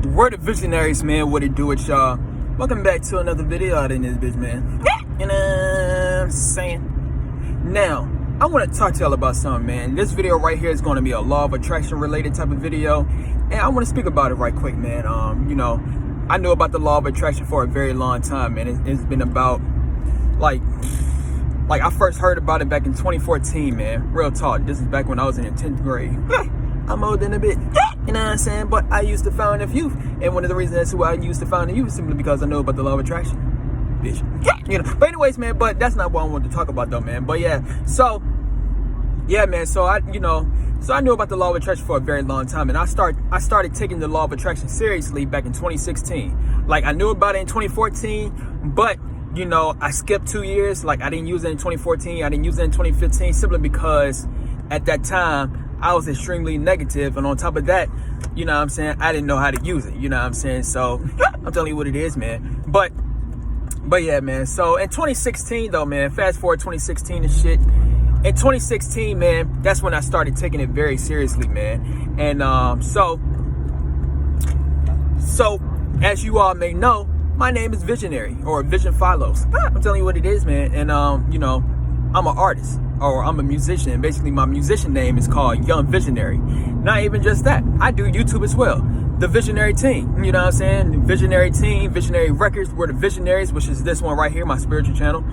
Word of visionaries, man. What it do with y'all? Welcome back to another video out in this bitch, man. You know what I'm saying? Now, I want to talk to y'all about something, man. This video right here is going to be a law of attraction related type of video, and I want to speak about it right quick, man. I knew about the law of attraction for a very long time, man. It's been about like I first heard about it back in 2014, man. Real talk. This is back when I was in the 10th grade. I'm older than a bit, you know what I'm saying? But I used to found the youth, and one of the reasons that's why I used to found the youth is simply because I know about the law of attraction, bitch. You know. But anyways, man. But that's not what I wanted to talk about, though, man. But yeah, man. So I knew about the law of attraction for a very long time, and I started taking the law of attraction seriously back in 2016. Like, I knew about it in 2014, but you know, I skipped 2 years. Like, I didn't use it in 2014. I didn't use it in 2015 simply because at that time I was extremely negative, and on top of that, you know what I'm saying, I didn't know how to use it, you know what I'm saying? So I'm telling you what it is, man. But yeah, man. So in 2016 though, man, fast forward 2016 and shit. In 2016, man, that's when I started taking it very seriously, man. And so as you all may know, my name is Visionary, or Vision Follows. I'm telling you what it is, man. And you know, I'm an artist, or I'm a musician. Basically, my musician name is called Young Visionary. Not even just that, I do YouTube as well. The Visionary Team, you know what I'm saying? Visionary Team, Visionary Records, we're the Visionaries, which is this one right here, my spiritual channel.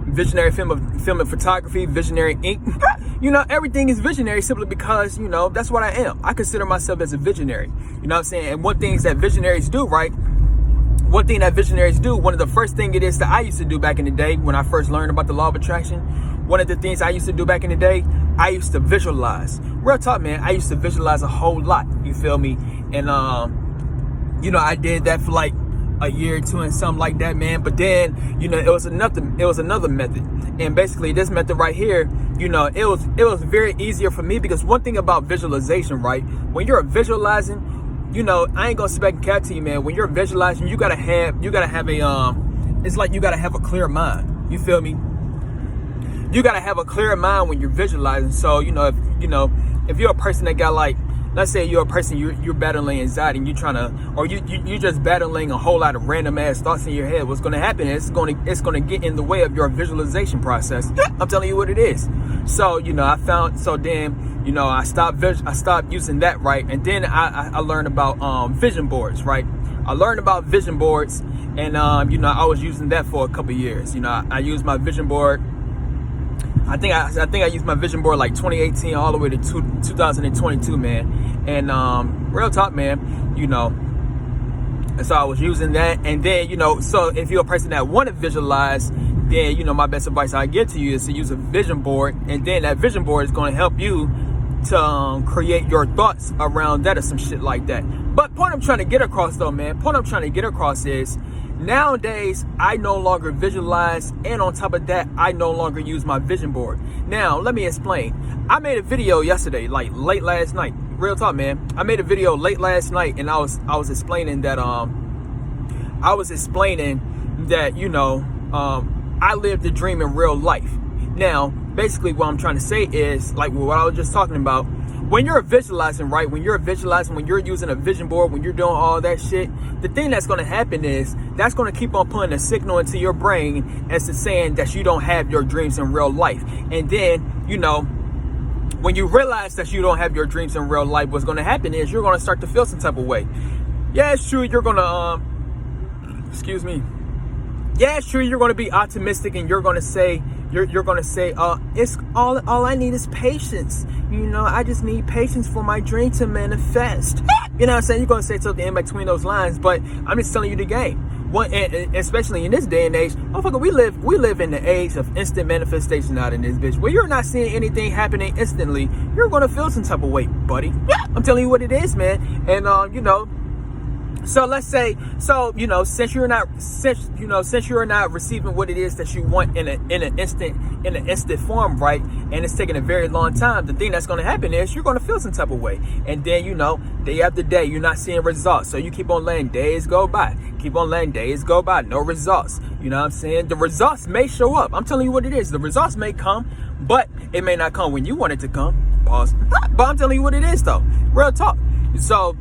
Visionary Film and Photography, Visionary Inc. You know, everything is visionary simply because, you know, that's what I am. I consider myself as a visionary. You know what I'm saying? And one thing that visionaries do, right? One of the first thing it is that I used to do back in the day when I first learned about the law of attraction, one of the things I used to do back in the day, I used to visualize. Real talk, man. I used to visualize a whole lot. You feel me? And, you know, I did that for like a year or two and something like that, man. But then, you know, it was another method. And basically this method right here, you know, it was very easier for me because one thing about visualization, right? When you're visualizing, you know, I ain't gonna sit back and cap to you, man. When you're visualizing, you gotta have a it's like you gotta have a clear mind. You feel me? You gotta have a clear mind when you're visualizing. So, you know, if you're a person that got, like, let's say you're a person, you're battling anxiety and you're trying to, or you're just battling a whole lot of random ass thoughts in your head. What's gonna happen is it's gonna get in the way of your visualization process. I'm telling you what it is. So, you know, you know, I stopped using that, right? And then I learned about vision boards, right? I learned about vision boards, and you know, I was using that for a couple of years. You know, I used my vision board. I think I used my vision board like 2018 all the way to 2022, man. And real talk, man, you know. And so I was using that, and then, you know, so if you're a person that want to visualize, then, you know, my best advice I give to you is to use a vision board, and then that vision board is going to help you to create your thoughts around that or some shit like that. But point I'm trying to get across though, man, is nowadays I no longer visualize, and on top of that, I no longer use my vision board. Now, let me explain. I made a video yesterday, like late last night. Real talk, man. I made a video late last night, and I was explaining that you know, I lived the dream in real life. Now, basically what I'm trying to say is, like what I was just talking about, when you're visualizing, right? When you're using a vision board, when you're doing all that shit, the thing that's going to happen is that's going to keep on putting a signal into your brain as to saying that you don't have your dreams in real life. And then, you know, when you realize that you don't have your dreams in real life, what's going to happen is you're going to start to feel some type of way. Yeah, it's true. You're going to, yeah, it's true. You're going to be optimistic, and you're going to say, it's all I need is patience. You know, I just need patience for my dream to manifest. You know what I'm saying? You're going to say something in between those lines, but I'm just telling you the game. And especially in this day and age, motherfucker, we live in the age of instant manifestation out in this bitch. Where you're not seeing anything happening instantly, you're going to feel some type of weight, buddy. I'm telling you what it is, man. And you know, so let's say, you know, since you're not receiving what it is that you want in an instant form, right? And it's taking a very long time. The thing that's going to happen is you're going to feel some type of way, and then, you know, day after day, you're not seeing results. So you keep on letting days go by, no results. You know what I'm saying? The results may show up. I'm telling you what it is. The results may come, but it may not come when you want it to come. Pause. But I'm telling you what it is, though. Real talk. So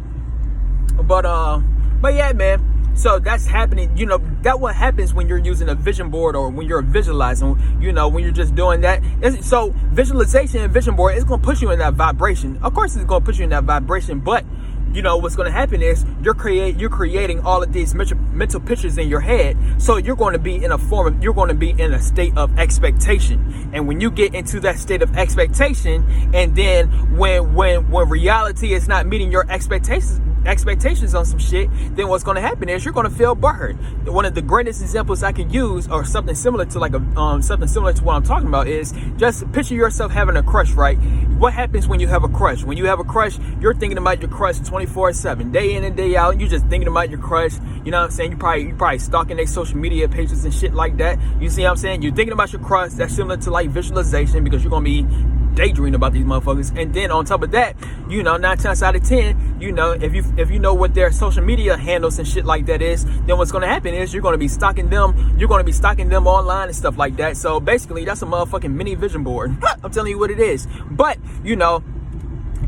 But yeah, man. So that's happening, that what happens when you're using a vision board or when you're visualizing, when you're just doing that. So visualization and vision board is going to push you in that vibration. Of course, it's going to put you in that vibration, but what's going to happen is you're creating all of these mental pictures in your head. So you're going to be in a state of expectation. And when you get into that state of expectation, and then when reality is not meeting your expectations on some shit, then what's going to happen is you're going to feel butthurt. One of the greatest examples I can use, or something similar to what I'm talking about, is just picture yourself having a crush, right? What happens when you have a crush? When you have a crush, you're thinking about your crush 24/7, day in and day out. You're just thinking about your crush. You know what I'm saying? You probably stalking their social media pages and shit like that. You see what I'm saying? You're thinking about your crush. That's similar to like visualization, because you're gonna be daydreaming about these motherfuckers. And then on top of that, 9 times out of 10, if you know what their social media handles and shit like that is, then what's gonna happen is you're gonna be stalking them online and stuff like that. So basically that's a motherfucking mini vision board. I'm telling you what it is. But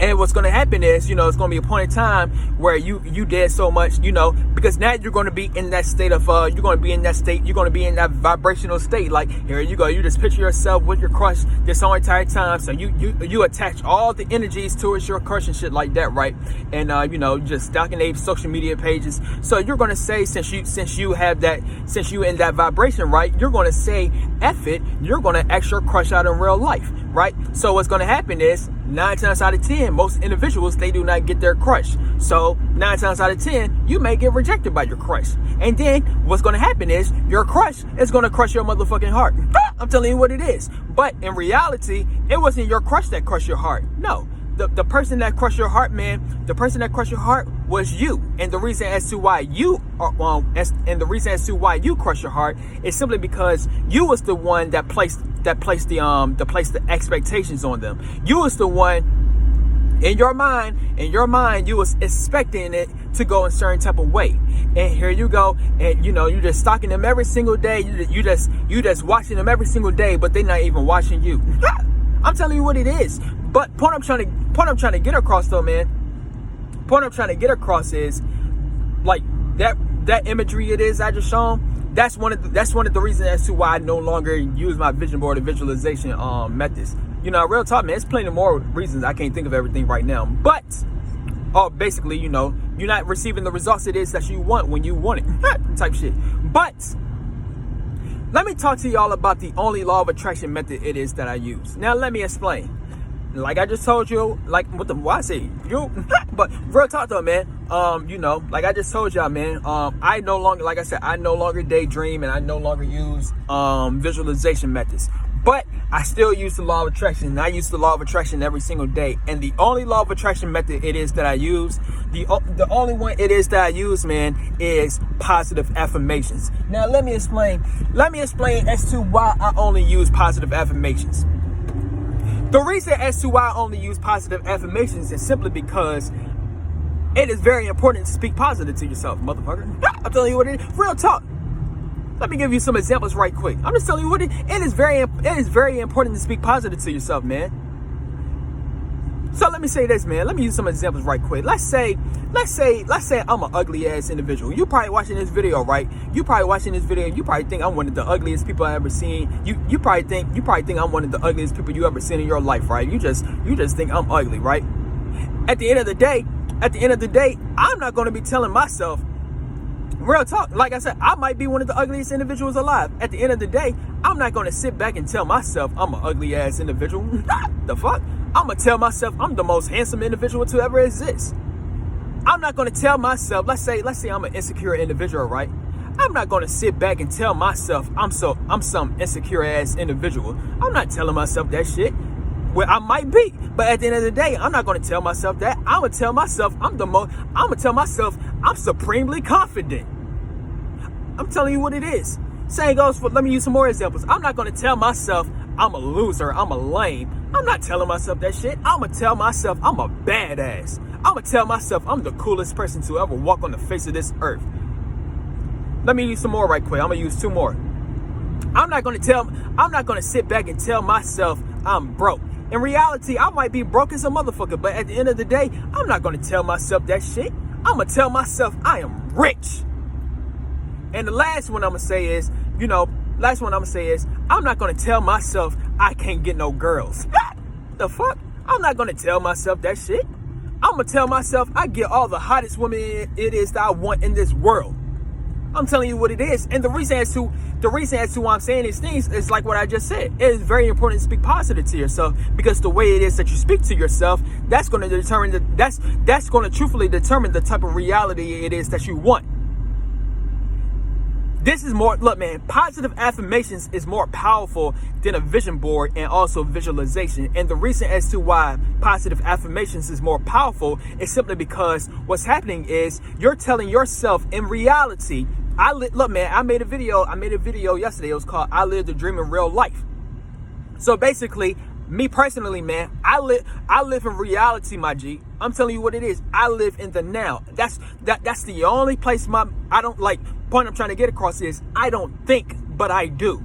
and what's going to happen is, it's going to be a point in time where you did so much, because now you're going to be in that state of, you're going to be in that vibrational state. Like, here you go. You just picture yourself with your crush this whole entire time. So you attach all the energies towards your crush and shit like that, right? And, just stalking their social media pages. So you're going to say, since you in that vibration, right? You're going to say, F it. You're going to ask your crush out in real life, right? So what's going to happen is, 9 times out of 10, most individuals, they do not get their crush. So 9 times out of 10, you may get rejected by your crush. And then what's going to happen is your crush is going to crush your motherfucking heart. I'm telling you what it is. But in reality, it wasn't your crush that crushed your heart. No. The person that crushed your heart, man, the person that crushed your heart was you. And the reason as to why you crushed your heart is simply because you was the one that placed the expectations on them. You was the one in your mind, you was expecting it to go in a certain type of way. And here you go, and you're just stalking them every single day. You just watching them every single day, but they're not even watching you. I'm telling you what it is. But point I'm trying to get across though, man. Point I'm trying to get across is like that imagery it is I just shown. That's one of the reasons as to why I no longer use my vision board or visualization methods. Real talk, man. It's plenty more reasons. I can't think of everything right now. But basically, you're not receiving the results it is that you want when you want it. Type shit. But let me talk to y'all about the only law of attraction method it is that I use. Now let me explain. Like I just told you, but real talk though, man. Like I just told y'all, man. I no longer daydream, and I no longer use visualization methods. But I still use the law of attraction, and I use the law of attraction every single day. And the only law of attraction method it is that I use, the only one it is that I use, man, is positive affirmations. Now let me explain as to why I only use positive affirmations. The reason as to why I only use positive affirmations is simply because it is very important to speak positive to yourself, motherfucker. I'm telling you what it is. Real talk. Let me give you some examples right quick. I'm just telling you what it is. It is very important to speak positive to yourself, man. So let me say this, man. Let me use some examples right quick. Let's say I'm an ugly ass individual. You probably watching this video, right? You probably think I'm one of the ugliest people I've ever seen. You probably think I'm one of the ugliest people you ever seen in your life, right? You just think I'm ugly, right? At the end of the day, I'm not going to be telling myself, real talk, like I said, I might be one of the ugliest individuals alive. At the end of the day, I'm not going to sit back and tell myself I'm an ugly ass individual. The fuck? I'm going to tell myself I'm the most handsome individual to ever exist. I'm not going to tell myself, let's say I'm an insecure individual, right? I'm not going to sit back and tell myself I'm some insecure ass individual. I'm not telling myself that shit. Well, I might be, but at the end of the day, I'm not going to tell myself that. I'm going to tell myself I'm supremely confident. I'm telling you what it is. Same goes for, let me use some more examples. I'm not going to tell myself I'm a loser, I'm a lame. I'm not telling myself that shit. I'm going to tell myself I'm a badass. I'm going to tell myself I'm the coolest person to ever walk on the face of this earth. Let me use some more right quick. I'm going to use 2 more. I'm not going to sit back and tell myself I'm broke. In reality, I might be broke as a motherfucker, but at the end of the day, I'm not going to tell myself that shit. I'm going to tell myself I am rich. And the last one I'm going to say is, I'm not going to tell myself I can't get no girls. The fuck? I'm not going to tell myself that shit. I'm going to tell myself I get all the hottest women it is that I want in this world. I'm telling you what it is. And the reason as to why I'm saying these things is like what I just said. It is very important to speak positive to yourself, because the way it is that you speak to yourself, that's going to determine that's going to truthfully determine the type of reality it is that you want. This is more, look, man, positive affirmations is more powerful than a vision board and also visualization. And the reason as to why positive affirmations is more powerful is simply because what's happening is you're telling yourself in reality. Look, man, I made a video yesterday. It was called I Live the Dream in Real Life. So basically, me personally, man, I live in reality, my G. I'm telling you what it is. I live in the now. That's the only place point I'm trying to get across is I don't think, but I do.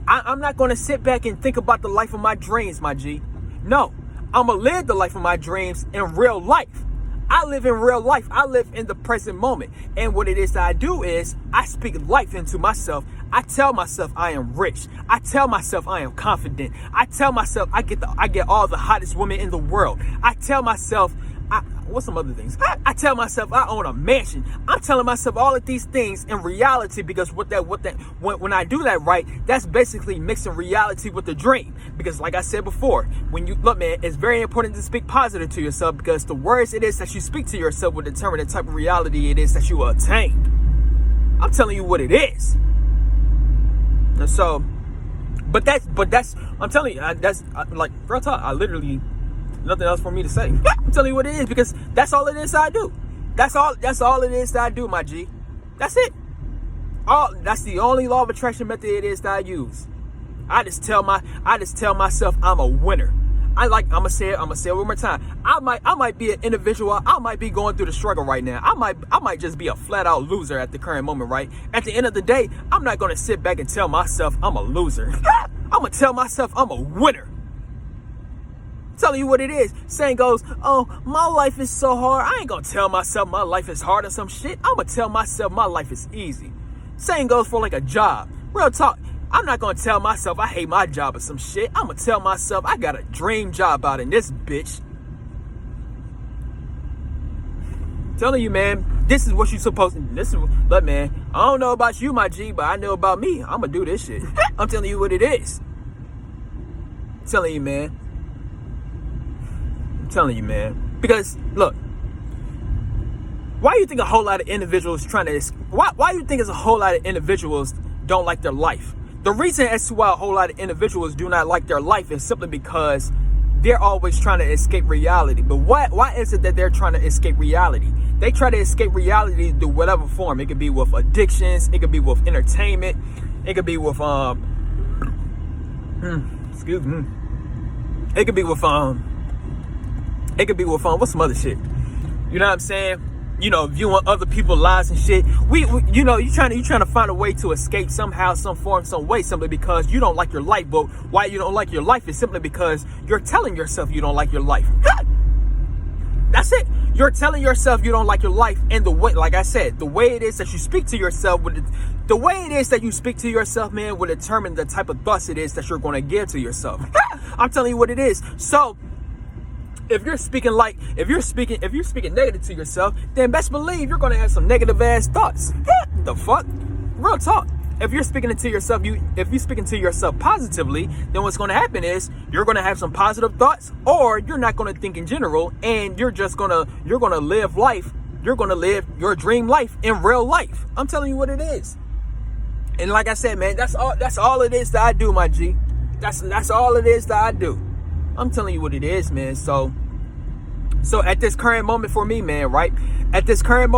I'm not going to sit back and think about the life of my dreams, my G. No, I'm going to live the life of my dreams in real life. I live in real life. I live in the present moment. And what it is that I do is I speak life into myself. I tell myself I am rich. I tell myself I am confident. I tell myself I get all the hottest women in the world. I tell myself, what's some other things? I tell myself I own a mansion. I'm telling myself all of these things in reality, because when I do that right, that's basically mixing reality with the dream. Because like I said before, when you look, man, it's very important to speak positive to yourself, because the words it is that you speak to yourself will determine the type of reality it is that you will attain. I'm telling you what it is. And so, I'm telling you, that's like real talk. I literally. Nothing else for me to say. I'm telling you what it is, because that's all it is that I do. That's all it is that I do, my G. That's it. That's the only law of attraction method it is that I use. I just tell myself I'm a winner. I'm gonna say it one more time. I might be an individual. I might be going through the struggle right now. I might just be a flat out loser at the current moment, right? At the end of the day, I'm not gonna sit back and tell myself I'm a loser. I'm gonna tell myself I'm a winner. Telling you what it is. Saying goes, oh, my life is so hard. I ain't gonna tell myself my life is hard or some shit. I'm gonna tell myself my life is easy. Same goes for like a job. Real talk. I'm not gonna tell myself I hate my job or some shit. I'm gonna tell myself I got a dream job out in this bitch. Telling you, man, this is what you supposed to. Look, man, I don't know about you, my G, but I know about me. I'm gonna do this shit. I'm telling you what it is. Telling you, man. Telling you, man, because look, why you think a whole lot of individuals why you think there's a whole lot of individuals don't like their life? The reason as to why a whole lot of individuals do not like their life is simply because they're always trying to escape reality. But why is it that they're trying to escape reality? They try to escape reality through whatever form. It could be with addictions, it could be with entertainment, it could be with it could be with what's some other shit? You know what I'm saying? You know, viewing other people's lives and shit. You trying to find a way to escape somehow, some form, some way, simply because you don't like your life. But why you don't like your life is simply because you're telling yourself you don't like your life. That's it. You're telling yourself you don't like your life, and the way, like I said, the way it is that you speak to yourself, man, will determine the type of thoughts it is that you're going to give to yourself. I'm telling you what it is. So, if you're speaking negative to yourself, then best believe you're gonna have some negative ass thoughts. The fuck? Real talk. If you're speaking to yourself positively, then what's gonna happen is you're gonna have some positive thoughts, or you're not gonna think in general, and you're gonna live life. You're gonna live your dream life in real life. I'm telling you what it is. And like I said, man, that's all it is that I do, my G. That's all it is that I do. I'm telling you what it is, man. So at this current moment for me, man, right? At this current